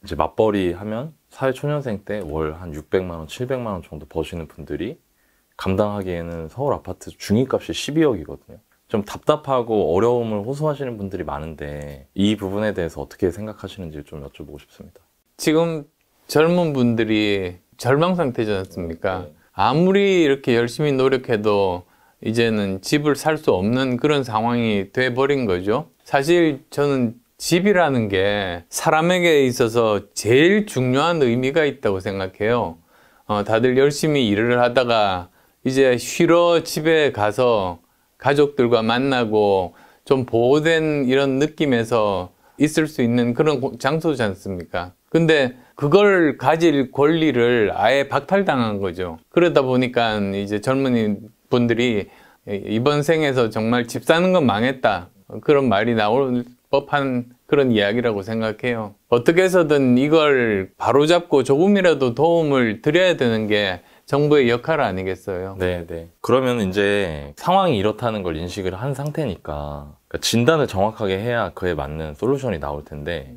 이제 맞벌이 하면 사회초년생 때 월 한 600만 원, 700만 원 정도 버시는 분들이 감당하기에는 서울 아파트 중위값이 12억이거든요. 좀 답답하고 어려움을 호소하시는 분들이 많은데 이 부분에 대해서 어떻게 생각하시는지 좀 여쭤보고 싶습니다. 지금 젊은 분들이 절망 상태지 않습니까? 네. 아무리 이렇게 열심히 노력해도 이제는 집을 살 수 없는 그런 상황이 돼버린 거죠. 사실 저는 집이라는 게 사람에게 있어서 제일 중요한 의미가 있다고 생각해요. 다들 열심히 일을 하다가 이제 쉬러 집에 가서 가족들과 만나고 좀 보호된 이런 느낌에서 있을 수 있는 그런 장소지 않습니까? 근데 그걸 가질 권리를 아예 박탈당한 거죠. 그러다 보니까 이제 젊은이 분들이 이번 생에서 정말 집 사는 건 망했다, 그런 말이 나올 법한 그런 이야기라고 생각해요. 어떻게 해서든 이걸 바로잡고 조금이라도 도움을 드려야 되는 게 정부의 역할 아니겠어요? 네. 그러면 이제 상황이 이렇다는 걸 인식을 한 상태니까 그러니까 진단을 정확하게 해야 그에 맞는 솔루션이 나올 텐데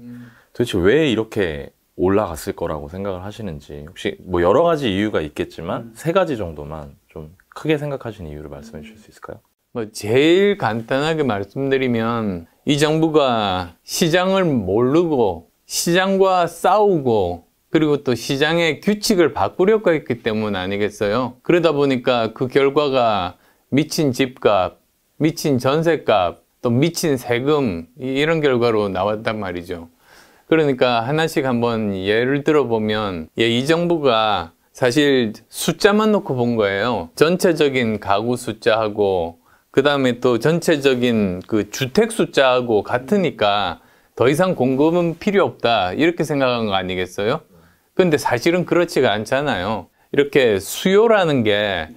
도대체 왜 이렇게 올라갔을 거라고 생각을 하시는지, 혹시 뭐 여러 가지 이유가 있겠지만 세 가지 정도만 좀 크게 생각하시는 이유를 말씀해 주실 수 있을까요? 뭐 제일 간단하게 말씀드리면 이 정부가 시장을 모르고 시장과 싸우고 그리고 또 시장의 규칙을 바꾸려고 했기 때문 아니겠어요? 그러다 보니까 그 결과가 미친 집값, 미친 전셋값, 또 미친 세금, 이런 결과로 나왔단 말이죠. 그러니까 하나씩 한번 예를 들어보면, 이 정부가 사실 숫자만 놓고 본 거예요. 전체적인 가구 숫자하고 그 다음에 또 전체적인 그 주택 숫자하고 같으니까 더 이상 공급은 필요 없다, 이렇게 생각한 거 아니겠어요? 근데 사실은 그렇지가 않잖아요. 이렇게 수요라는 게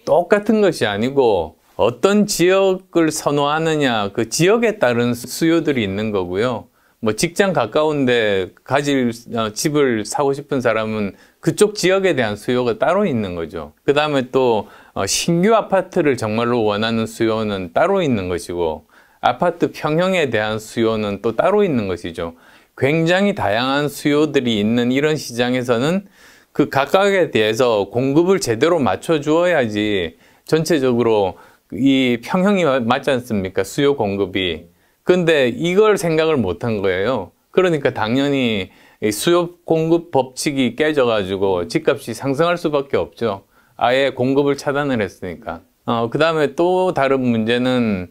똑같은 것이 아니고 어떤 지역을 선호하느냐, 그 지역에 따른 수요들이 있는 거고요. 뭐 직장 가까운데 가질 집을 사고 싶은 사람은 그쪽 지역에 대한 수요가 따로 있는 거죠. 그 다음에 또 신규 아파트를 정말로 원하는 수요는 따로 있는 것이고, 아파트 평형에 대한 수요는 또 따로 있는 것이죠. 굉장히 다양한 수요들이 있는 이런 시장에서는 그 각각에 대해서 공급을 제대로 맞춰 주어야지 전체적으로 이 평형이 맞지 않습니까? 수요 공급이. 근데 이걸 생각을 못한 거예요. 그러니까 당연히 수요 공급 법칙이 깨져가지고 집값이 상승할 수밖에 없죠. 아예 공급을 차단을 했으니까. 그 다음에 또 다른 문제는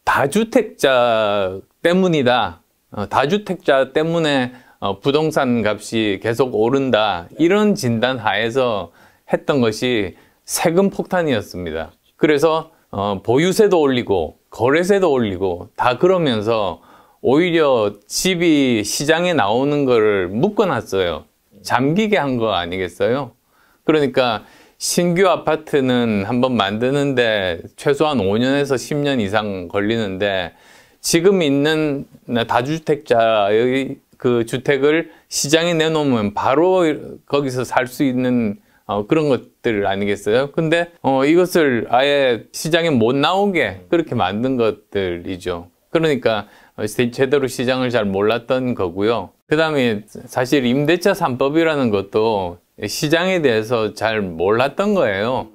다주택자 때문이다. 다주택자 때문에 부동산 값이 계속 오른다, 이런 진단 하에서 했던 것이 세금 폭탄이었습니다. 그래서 보유세도 올리고 거래세도 올리고 다 그러면서 오히려 집이 시장에 나오는 거를 묶어놨어요. 잠기게 한 거 아니겠어요? 그러니까 신규 아파트는 한번 만드는데 최소한 5년에서 10년 이상 걸리는데, 지금 있는 다주택자의 그 주택을 시장에 내놓으면 바로 거기서 살 수 있는 그런 것들 아니겠어요? 근데 이것을 아예 시장에 못 나오게 그렇게 만든 것들이죠. 그러니까 제대로 시장을 잘 몰랐던 거고요. 그 다음에 사실 임대차 3법이라는 것도 시장에 대해서 잘 몰랐던 거예요.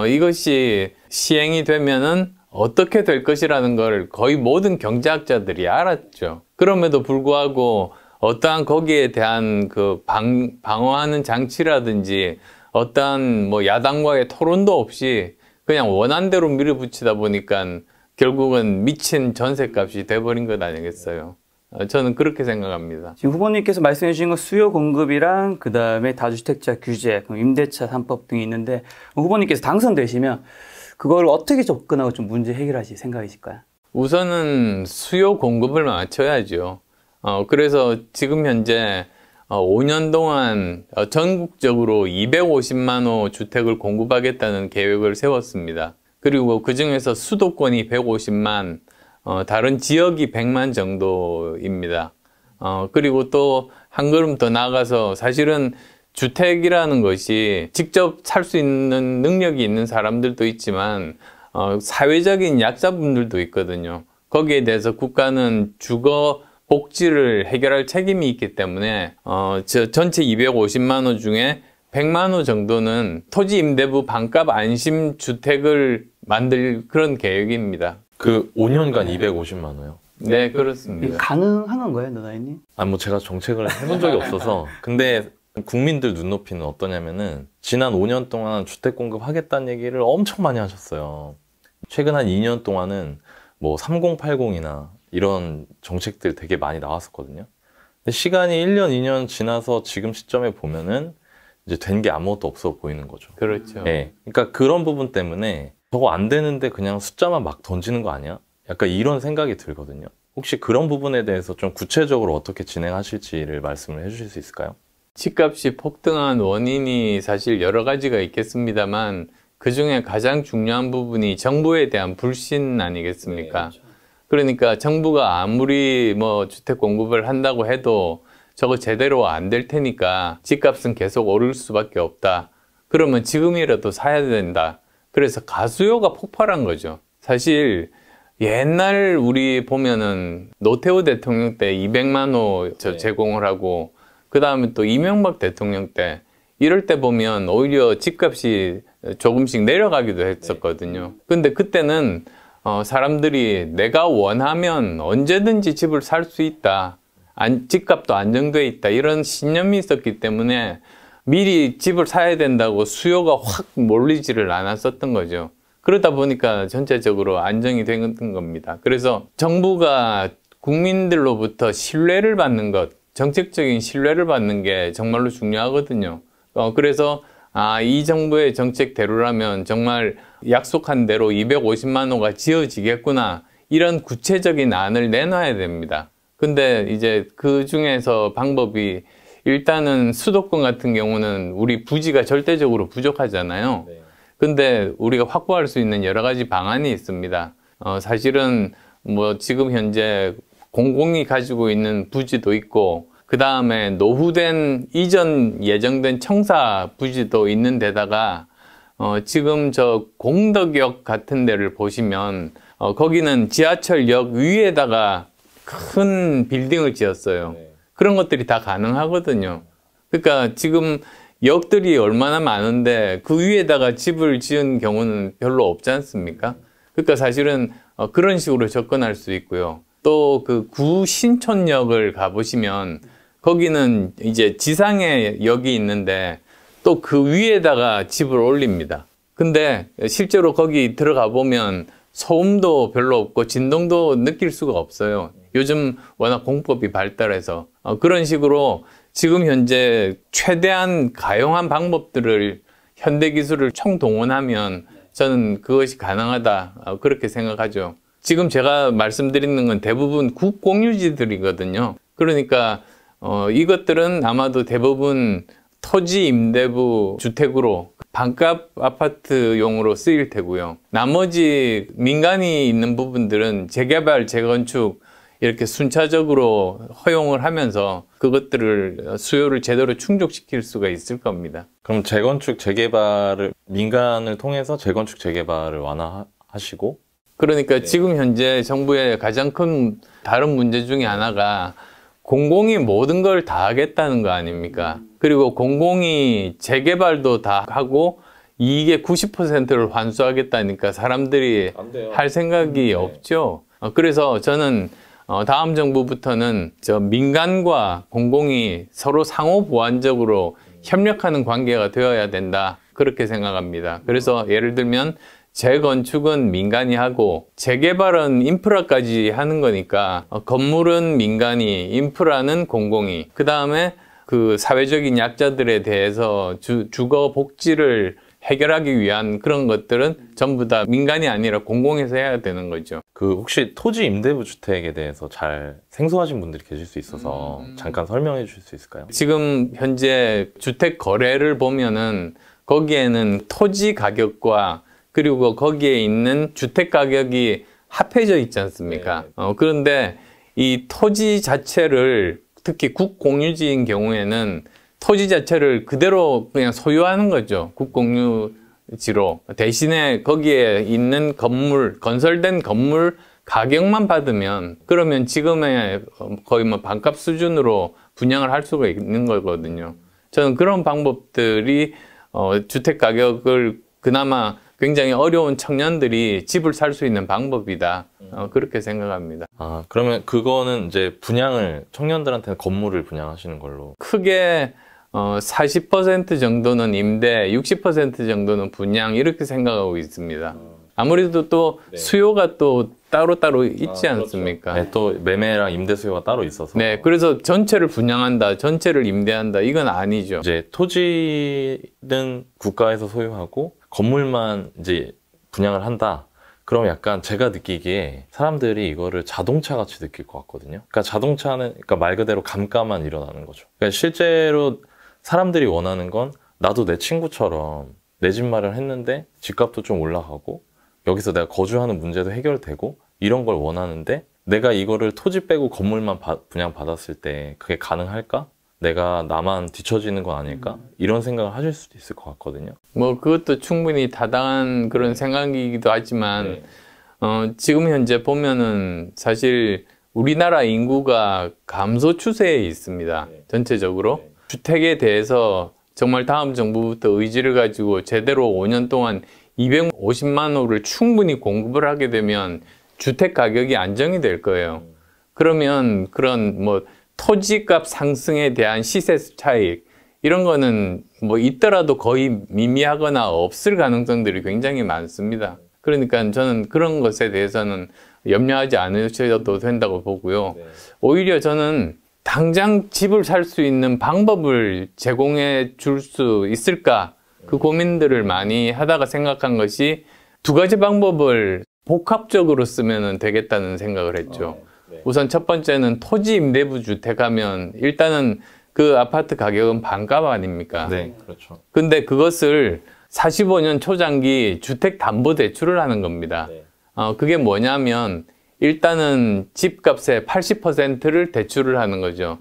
이것이 시행이 되면은 어떻게 될 것이라는 걸 거의 모든 경제학자들이 알았죠. 그럼에도 불구하고 어떠한 거기에 대한 그 방어하는 장치라든지 어떠한 뭐 야당과의 토론도 없이 그냥 원한대로 밀어붙이다 보니까 결국은 미친 전셋값이 돼버린 것 아니겠어요. 저는 그렇게 생각합니다. 지금 후보님께서 말씀해 주신 건 수요 공급이랑 그 다음에 다주택자 규제, 임대차 3법 등이 있는데, 후보님께서 당선되시면 그걸 어떻게 접근하고 좀 문제 해결하실 생각이실까요? 우선은 수요 공급을 맞춰야죠. 그래서 지금 현재 5년 동안 전국적으로 250만 호 주택을 공급하겠다는 계획을 세웠습니다. 그리고 그 중에서 수도권이 150만, 다른 지역이 100만 정도입니다. 그리고 또 한 걸음 더 나아가서 사실은 주택이라는 것이 직접 살 수 있는 능력이 있는 사람들도 있지만 사회적인 약자분들도 있거든요. 거기에 대해서 국가는 주거 복지를 해결할 책임이 있기 때문에 전체 250만 호 중에 100만 호 정도는 토지 임대부 반값 안심 주택을 만들 그런 계획입니다. 그 5년간 250만 원요? 네, 이게 그렇습니다. 가능한 건가요, 노나이님? 아, 뭐 제가 정책을 해본 적이 없어서. 근데 국민들 눈높이는 어떠냐면은 지난 5년 동안 주택 공급하겠다는 얘기를 엄청 많이 하셨어요. 최근 한 2년 동안은 뭐 3080이나 이런 정책들 되게 많이 나왔었거든요. 근데 시간이 1년, 2년 지나서 지금 시점에 보면은 이제 된 게 아무것도 없어 보이는 거죠. 그렇죠. 예. 그러니까 그런 부분 때문에 저거 안 되는데 그냥 숫자만 막 던지는 거 아니야? 약간 이런 생각이 들거든요. 혹시 그런 부분에 대해서 좀 구체적으로 어떻게 진행하실지를 말씀을 해주실 수 있을까요? 집값이 폭등한 원인이 사실 여러 가지가 있겠습니다만 그 중에 가장 중요한 부분이 정부에 대한 불신 아니겠습니까? 그러니까 정부가 아무리 뭐 주택 공급을 한다고 해도 저거 제대로 안 될 테니까 집값은 계속 오를 수밖에 없다. 그러면 지금이라도 사야 된다. 그래서 가수요가 폭발한 거죠. 사실 옛날 우리 보면은 노태우 대통령 때 200만 호 제공을 하고 그 다음에 또 이명박 대통령 때 이럴 때 보면 오히려 집값이 조금씩 내려가기도 했었거든요. 근데 그때는 사람들이 내가 원하면 언제든지 집을 살 수 있다. 집값도 안정돼 있다. 이런 신념이 있었기 때문에 미리 집을 사야 된다고 수요가 확 몰리지를 않았었던 거죠. 그러다 보니까 전체적으로 안정이 된 겁니다. 그래서 정부가 국민들로부터 신뢰를 받는 것, 정책적인 신뢰를 받는 게 정말로 중요하거든요. 그래서 이 정부의 정책대로라면 정말 약속한 대로 250만 호가 지어지겠구나. 이런 구체적인 안을 내놔야 됩니다. 근데 이제 그 중에서 방법이 일단은 수도권 같은 경우는 우리 부지가 절대적으로 부족하잖아요. 근데 우리가 확보할 수 있는 여러 가지 방안이 있습니다. 사실은 뭐 지금 현재 공공이 가지고 있는 부지도 있고 그 다음에 노후된 이전 예정된 청사 부지도 있는 데다가 지금 저 공덕역 같은 데를 보시면 거기는 지하철역 위에다가 큰 빌딩을 지었어요. 그런 것들이 다 가능하거든요. 그러니까 지금 역들이 얼마나 많은데 그 위에다가 집을 지은 경우는 별로 없지 않습니까? 그러니까 사실은 그런 식으로 접근할 수 있고요. 또 그 구신촌역을 가보시면 거기는 이제 지상에 역이 있는데 또 그 위에다가 집을 올립니다. 근데 실제로 거기 들어가 보면 소음도 별로 없고 진동도 느낄 수가 없어요. 요즘 워낙 공법이 발달해서 그런 식으로 지금 현재 최대한 가용한 방법들을 현대기술을 총동원하면 저는 그것이 가능하다 그렇게 생각하죠. 지금 제가 말씀드리는 건 대부분 국공유지들이거든요. 그러니까 이것들은 아마도 대부분 토지 임대부 주택으로 반값 아파트용으로 쓰일 테고요. 나머지 민간이 있는 부분들은 재개발, 재건축 이렇게 순차적으로 허용을 하면서 그것들을 수요를 제대로 충족시킬 수가 있을 겁니다. 그럼 재건축, 재개발을 민간을 통해서 재건축, 재개발을 완화하시고 그러니까 지금 현재 정부의 가장 큰 다른 문제 중에 하나가 공공이 모든 걸 다 하겠다는 거 아닙니까? 그리고 공공이 재개발도 다 하고 이익의 90%를 환수하겠다니까 사람들이 할 생각이 없죠. 그래서 저는 다음 정부부터는 민간과 공공이 서로 상호 보완적으로 협력하는 관계가 되어야 된다. 그렇게 생각합니다. 그래서 예를 들면 재건축은 민간이 하고 재개발은 인프라까지 하는 거니까 건물은 민간이, 인프라는 공공이, 그 다음에 그 사회적인 약자들에 대해서 주거 복지를 해결하기 위한 그런 것들은 전부 다 민간이 아니라 공공에서 해야 되는 거죠. 그 혹시 토지 임대부 주택에 대해서 잘 생소하신 분들이 계실 수 있어서 잠깐 설명해 주실 수 있을까요? 지금 현재 주택 거래를 보면은 거기에는 토지 가격과 그리고 거기에 있는 주택 가격이 합해져 있지 않습니까? 그런데 이 토지 자체를 특히 국공유지인 경우에는 토지 자체를 그대로 그냥 소유하는 거죠. 국공유지로. 대신에 거기에 있는 건물, 건설된 건물 가격만 받으면 그러면 지금의 거의 뭐 반값 수준으로 분양을 할 수가 있는 거거든요. 저는 그런 방법들이 주택 가격을 그나마 굉장히 어려운 청년들이 집을 살 수 있는 방법이다. 그렇게 생각합니다. 아, 그러면 그거는 이제 분양을, 청년들한테는 건물을 분양하시는 걸로. 크게 40% 정도는 임대, 60% 정도는 분양 이렇게 생각하고 있습니다. 아무래도 또 네. 수요가 또 따로따로 있지 않습니까? 네, 또 매매랑 임대 수요가 따로 있어서. 네, 그래서 전체를 분양한다, 전체를 임대한다, 이건 아니죠. 이제 토지는 국가에서 소유하고 건물만 이제 분양을 한다. 그럼 약간 제가 느끼기에 사람들이 이거를 자동차 같이 느낄 것 같거든요. 그러니까 자동차는 그러니까 말 그대로 감가만 일어나는 거죠. 그러니까 실제로 사람들이 원하는 건 나도 내 친구처럼 내 집 마련했는데 집값도 좀 올라가고 여기서 내가 거주하는 문제도 해결되고 이런 걸 원하는데 내가 이거를 토지 빼고 건물만 분양받았을 때 그게 가능할까? 내가 나만 뒤처지는 건 아닐까? 이런 생각을 하실 수도 있을 것 같거든요. 뭐 그것도 충분히 타당한 그런 생각이기도 하지만 지금 현재 보면은 사실 우리나라 인구가 감소 추세에 있습니다. 전체적으로. 주택에 대해서 정말 다음 정부부터 의지를 가지고 제대로 5년 동안 250만 호를 충분히 공급을 하게 되면 주택 가격이 안정이 될 거예요. 그러면 그런 뭐 토지값 상승에 대한 시세 차익 이런 거는 뭐 있더라도 거의 미미하거나 없을 가능성들이 굉장히 많습니다. 그러니까 저는 그런 것에 대해서는 염려하지 않으셔도 된다고 보고요. 오히려 저는 당장 집을 살 수 있는 방법을 제공해 줄 수 있을까? 그 고민들을 많이 하다가 생각한 것이 두 가지 방법을 복합적으로 쓰면 되겠다는 생각을 했죠. 우선 첫 번째는 토지 임대부 주택하면 일단은 그 아파트 가격은 반값 아닙니까? 네, 그렇죠. 근데 그것을 45년 초장기 주택담보대출을 하는 겁니다. 그게 뭐냐면 일단은 집값의 80%를 대출을 하는 거죠.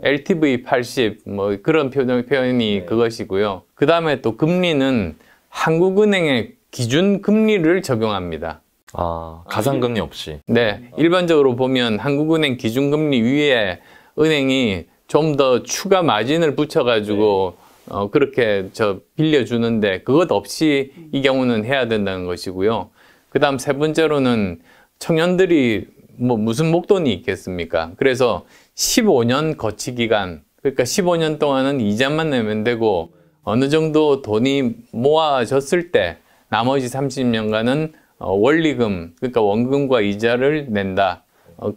LTV 80, 뭐 그런 표현이 그것이고요. 그 다음에 또 금리는 한국은행의 기준 금리를 적용합니다. 아, 가상금리 없이. 네, 일반적으로 보면 한국은행 기준금리 위에 은행이 좀 더 추가 마진을 붙여가지고 그렇게 빌려주는데 그것 없이 이 경우는 해야 된다는 것이고요. 그 다음 세 번째로는 청년들이 뭐 무슨 목돈이 있겠습니까? 그래서 15년 거치 기간, 그러니까 15년 동안은 이자만 내면 되고 어느 정도 돈이 모아졌을 때 나머지 30년간은 원리금, 그러니까 원금과 이자를 낸다.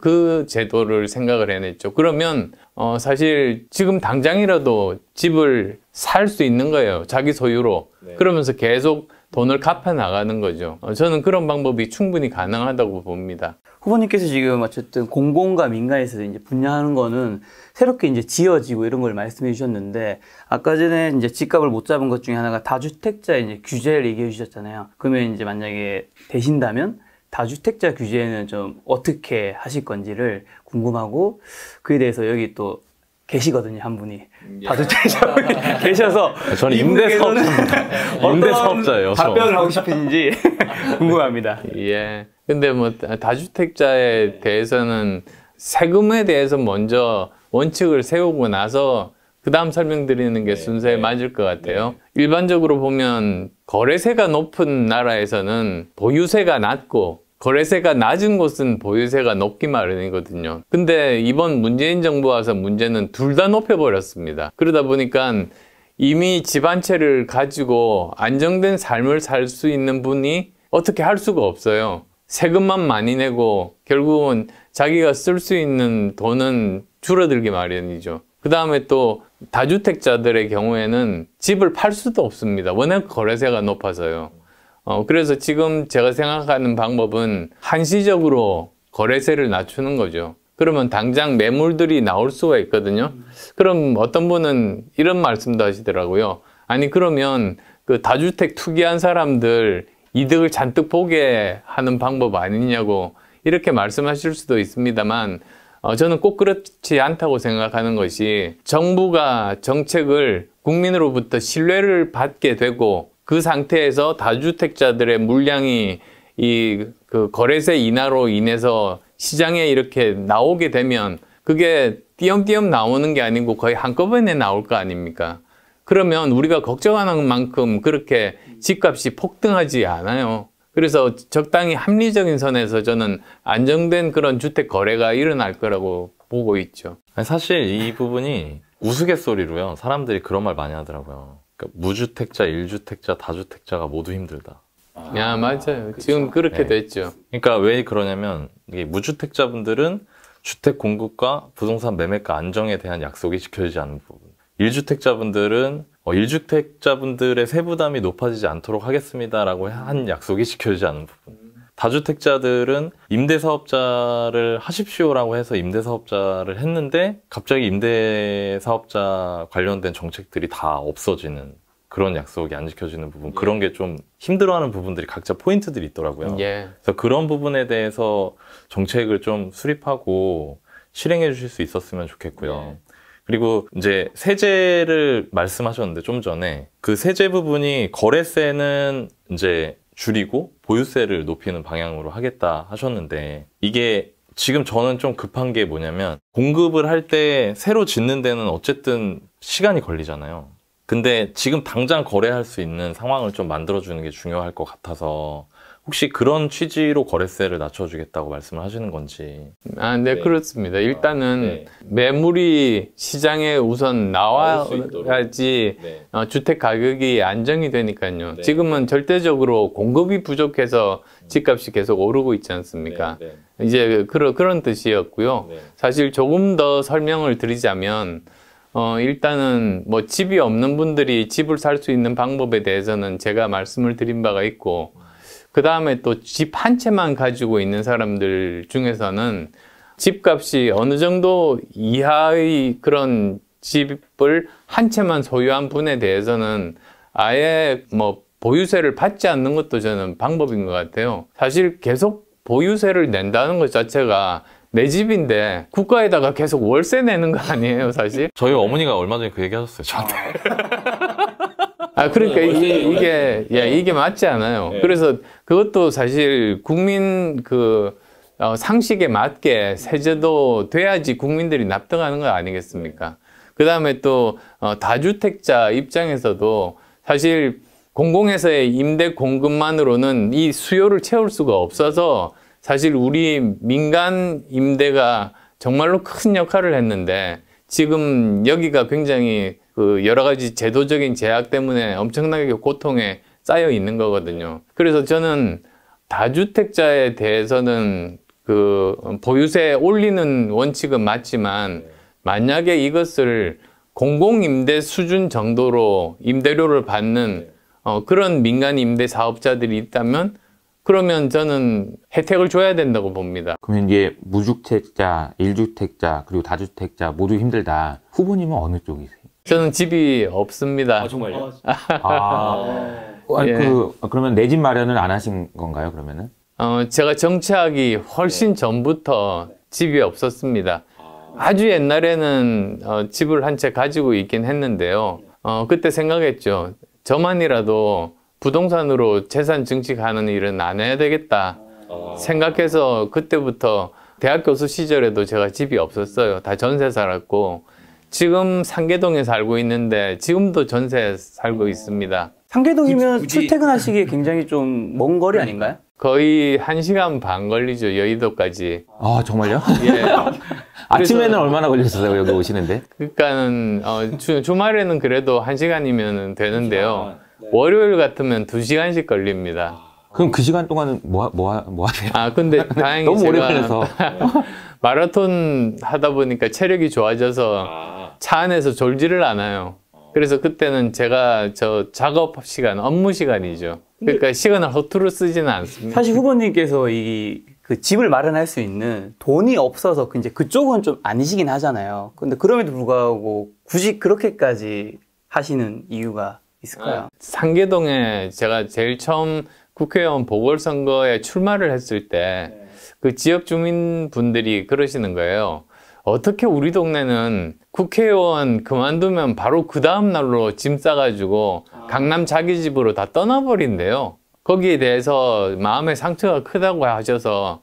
그 제도를 생각을 해냈죠. 그러면 사실 지금 당장이라도 집을 살 수 있는 거예요. 자기 소유로. 그러면서 계속 돈을 갚아 나가는 거죠. 저는 그런 방법이 충분히 가능하다고 봅니다. 후보님께서 지금 어쨌든 공공과 민간에서 이제 분양하는 거는 새롭게 이제 지어지고 이런 걸 말씀해 주셨는데 아까 전에 이제 집값을 못 잡은 것 중에 하나가 다주택자 이제 규제를 얘기해 주셨잖아요. 그러면 이제 만약에 되신다면 다주택자 규제는 좀 어떻게 하실 건지를 궁금하고 그에 대해서 여기 또 계시거든요, 한 분이. 다주택자 계셔서. 저는 임대사업자예요. 답변을 하고 싶으신지 궁금합니다. 예. 근데 뭐 다주택자에 대해서는 세금에 대해서 먼저 원칙을 세우고 나서 그 다음 설명드리는 게 순서에 맞을 것 같아요. 일반적으로 보면 거래세가 높은 나라에서는 보유세가 낮고 거래세가 낮은 곳은 보유세가 높기 마련이거든요. 근데 이번 문재인 정부 와서 문제는 둘 다 높여버렸습니다. 그러다 보니까 이미 집 한 채를 가지고 안정된 삶을 살 수 있는 분이 어떻게 할 수가 없어요. 세금만 많이 내고 결국은 자기가 쓸 수 있는 돈은 줄어들기 마련이죠. 그 다음에 또 다주택자들의 경우에는 집을 팔 수도 없습니다. 워낙 거래세가 높아서요. 그래서 지금 제가 생각하는 방법은 한시적으로 거래세를 낮추는 거죠. 그러면 당장 매물들이 나올 수가 있거든요. 그럼 어떤 분은 이런 말씀도 하시더라고요. 아니 그러면 그 다주택 투기한 사람들 이득을 잔뜩 보게 하는 방법 아니냐고 이렇게 말씀하실 수도 있습니다만 저는 꼭 그렇지 않다고 생각하는 것이 정부가 정책을 국민으로부터 신뢰를 받게 되고 그 상태에서 다주택자들의 물량이 이 그 거래세 인하로 인해서 시장에 이렇게 나오게 되면 그게 띄엄띄엄 나오는 게 아니고 거의 한꺼번에 나올 거 아닙니까? 그러면 우리가 걱정하는 만큼 그렇게 집값이 폭등하지 않아요. 그래서 적당히 합리적인 선에서 저는 안정된 그런 주택 거래가 일어날 거라고 보고 있죠. 아니, 사실 이 부분이 우스갯소리로요. 사람들이 그런 말 많이 하더라고요. 그러니까 무주택자, 1주택자, 다주택자가 모두 힘들다. 야, 맞아요. 지금 그렇게 네. 됐죠. 그러니까 왜 그러냐면 이게 무주택자분들은 주택 공급과 부동산 매매가 안정에 대한 약속이 지켜지지 않는 부분. 1주택자분들은 1주택자분들의 세부담이 높아지지 않도록 하겠습니다라고 한 약속이 지켜지지 않는 부분. 다주택자들은 임대사업자를 하십시오라고 해서 임대사업자를 했는데 갑자기 임대사업자 관련된 정책들이 다 없어지는 그런 약속이 안 지켜지는 부분. 그런 게 좀 힘들어하는 부분들이 각자 포인트들이 있더라고요. 예. 그래서 그런 부분에 대해서 정책을 좀 수립하고 실행해 주실 수 있었으면 좋겠고요. 그리고 이제 세제를 말씀하셨는데 좀 전에 그 세제 부분이 거래세는 이제 줄이고 보유세를 높이는 방향으로 하겠다 하셨는데 이게 지금 저는 좀 급한 게 뭐냐면 공급을 할 때 새로 짓는 데는 어쨌든 시간이 걸리잖아요. 근데 지금 당장 거래할 수 있는 상황을 좀 만들어주는 게 중요할 것 같아서 혹시 그런 취지로 거래세를 낮춰주겠다고 말씀을 하시는 건지. 아, 네, 그렇습니다. 일단은 매물이 시장에 우선 나와야지 주택 가격이 안정이 되니까요. 지금은 절대적으로 공급이 부족해서 집값이 계속 오르고 있지 않습니까? 이제 그런 뜻이었고요. 사실 조금 더 설명을 드리자면 일단은 뭐 집이 없는 분들이 집을 살 수 있는 방법에 대해서는 제가 말씀을 드린 바가 있고 그 다음에 또 집 한 채만 가지고 있는 사람들 중에서는 집값이 어느 정도 이하의 그런 집을 한 채만 소유한 분에 대해서는 아예 뭐 보유세를 받지 않는 것도 저는 방법인 것 같아요. 사실 계속 보유세를 낸다는 것 자체가 내 집인데 국가에다가 계속 월세 내는 거 아니에요, 사실? 저희 어머니가 얼마 전에 그 얘기 하셨어요, 저한테. 그러니까 이게 맞지 않아요. 그래서 그것도 사실 국민 상식에 맞게 세제도 돼야지 국민들이 납득하는 거 아니겠습니까? 그 다음에 또 다주택자 입장에서도 사실 공공에서의 임대 공급만으로는 이 수요를 채울 수가 없어서 사실 우리 민간 임대가 정말로 큰 역할을 했는데 지금 여기가 굉장히 여러 가지 제도적인 제약 때문에 엄청나게 고통에 쌓여 있는 거거든요. 그래서 저는 다주택자에 대해서는 보유세 올리는 원칙은 맞지만 만약에 이것을 공공임대 수준 정도로 임대료를 받는 그런 민간 임대 사업자들이 있다면 그러면 저는 혜택을 줘야 된다고 봅니다. 그러면 이게 무주택자, 1주택자, 그리고 다주택자 모두 힘들다. 후보님은 어느 쪽이세요? 저는 집이 없습니다. 정말요? 예. 그러면 내 집 마련을 안 하신 건가요, 그러면은? 제가 정치하기 훨씬 전부터 집이 없었습니다. 아주 옛날에는 집을 한 채 가지고 있긴 했는데요. 그때 생각했죠. 저만이라도 부동산으로 재산 증식하는 일은 안 해야 되겠다 생각해서 그때부터 대학 교수 시절에도 제가 집이 없었어요. 다 전세 살았고 지금 상계동에 살고 있는데 지금도 전세 살고 있습니다. 상계동이면 출퇴근하시기에 굉장히 좀 먼 거리 아닌가요? 거의 1시간 반 걸리죠, 여의도까지. 아, 정말요? 예. 아침에는 얼마나 걸렸어요, 여기 오시는데? 그러니까는 주말에는 그래도 1시간이면 되는데요. 월요일 같으면 2시간씩 걸립니다. 그럼 그 시간 동안은 뭐 하세요? 근데 다행히 너무 오래 제가 걸려서. 마라톤 하다 보니까 체력이 좋아져서 차 안에서 졸지를 않아요. 그래서 그때는 제가 작업 시간, 업무 시간이죠. 그러니까 시간을 허투루 쓰지는 않습니다. 사실 후보님께서 그 집을 마련할 수 있는 돈이 없어서 이제 그쪽은 좀 아니시긴 하잖아요. 근데 그럼에도 불구하고 굳이 그렇게까지 하시는 이유가 있을까요? 상계동에 제가 제일 처음 국회의원 보궐선거에 출마를 했을 때 그 지역 주민분들이 그러시는 거예요. 어떻게 우리 동네는 국회의원 그만두면 바로 그 다음 날로 짐 싸가지고 강남 자기 집으로 다 떠나버린대요. 거기에 대해서 마음의 상처가 크다고 하셔서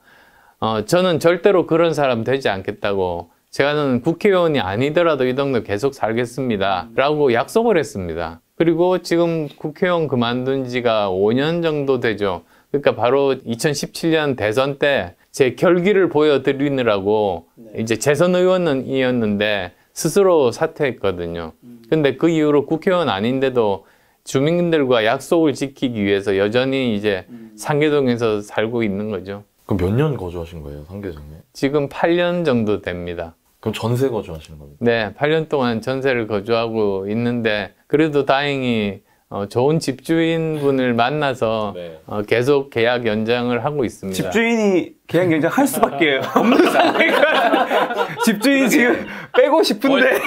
저는 절대로 그런 사람 되지 않겠다고, 제가는 국회의원이 아니더라도 이 동네 계속 살겠습니다 라고 약속을 했습니다. 그리고 지금 국회의원 그만둔 지가 5년 정도 되죠. 그러니까 바로 2017년 대선 때 제 결기를 보여드리느라고 이제 재선 의원이었는데 스스로 사퇴했거든요. 근데 그 이후로 국회의원 아닌데도 주민들과 약속을 지키기 위해서 여전히 이제 상계동에서 살고 있는 거죠. 그럼 몇 년 거주하신 거예요, 상계동에? 지금 8년 정도 됩니다. 그럼 전세 거주하시는 겁니까? 네, 8년 동안 전세를 거주하고 있는데 그래도 다행히 좋은 집주인분을 만나서 네. 계속 계약 연장을 하고 있습니다. 집주인이 계약 연장 할 수밖에 없는 상황이니까 집주인이 지금 빼고 싶은데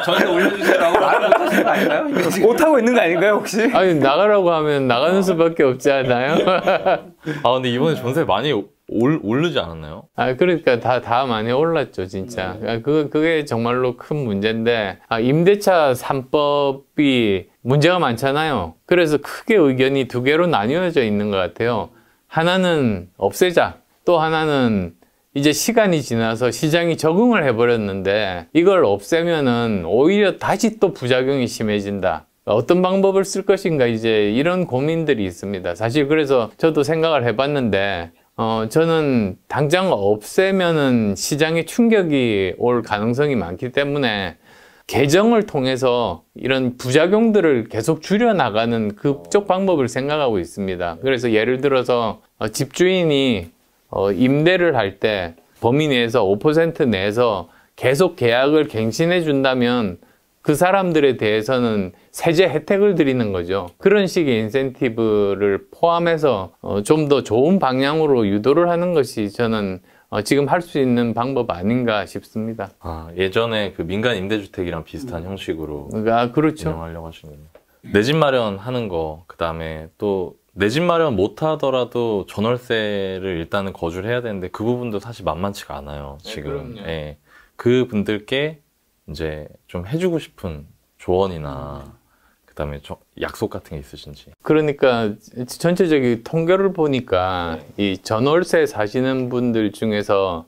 전세 올려주세요라고 말을 못하시는 거 아닌가요? 못하고 있는 거 아닌가요 혹시? 아니, 나가라고 하면 나가는 수밖에 없지 않아요? 아, 근데 이번에 전세 많이 오르지 않았나요? 그러니까 다 많이 올랐죠, 진짜. 그게 정말로 큰 문제인데, 임대차 3법이 문제가 많잖아요. 그래서 크게 의견이 두 개로 나뉘어져 있는 것 같아요. 하나는 없애자. 또 하나는 이제 시간이 지나서 시장이 적응을 해버렸는데, 이걸 없애면은 오히려 다시 또 부작용이 심해진다. 어떤 방법을 쓸 것인가, 이제 이런 고민들이 있습니다. 사실 그래서 저도 생각을 해봤는데, 저는 당장 없애면은 시장에 충격이 올 가능성이 많기 때문에 개정을 통해서 이런 부작용들을 계속 줄여나가는 그쪽 방법을 생각하고 있습니다. 그래서 예를 들어서 집주인이 임대를 할 때 범위 내에서 5% 내에서 계속 계약을 갱신해 준다면 그 사람들에 대해서는 세제 혜택을 드리는 거죠. 그런 식의 인센티브를 포함해서 좀 더 좋은 방향으로 유도를 하는 것이 저는 지금 할 수 있는 방법 아닌가 싶습니다. 아, 예전에 그 민간 임대주택이랑 비슷한 형식으로 그렇죠. 운영하려고 하시는군요. 내 집 마련하는 거, 그 다음에 또 내 집 마련 못 하더라도 전월세를 일단은 거주를 해야 되는데 그 부분도 사실 만만치가 않아요, 지금. 그럼요. 예. 그 분들께 이제 좀 해주고 싶은 조언이나 그다음에 약속 같은 게 있으신지. 그러니까 전체적인 통계를 보니까 이 전월세 사시는 분들 중에서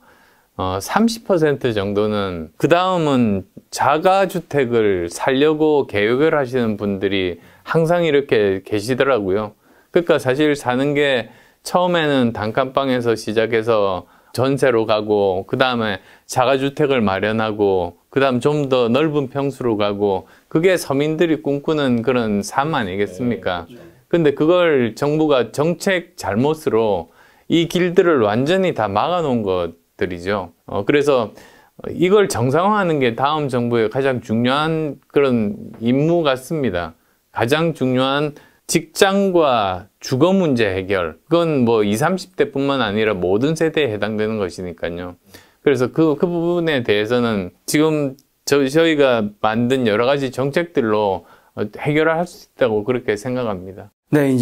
30% 정도는, 그 다음은 자가주택을 살려고 계획을 하시는 분들이 항상 이렇게 계시더라고요. 그러니까 사실 사는 게 처음에는 단칸방에서 시작해서 전세로 가고, 그 다음에 자가주택을 마련하고, 그 다음 좀 더 넓은 평수로 가고, 그게 서민들이 꿈꾸는 그런 삶 아니겠습니까? 근데 그걸 정부가 정책 잘못으로 이 길들을 완전히 다 막아놓은 것들이죠. 그래서 이걸 정상화하는 게 다음 정부의 가장 중요한 그런 임무 같습니다. 가장 중요한 직장과 주거 문제 해결. 그건 뭐 20, 30대뿐만 아니라 모든 세대에 해당되는 것이니까요. 그래서 그 부분에 대해서는 지금 저희가 만든 여러 가지 정책들로 해결할 수 있다고 그렇게 생각합니다. 네, 이제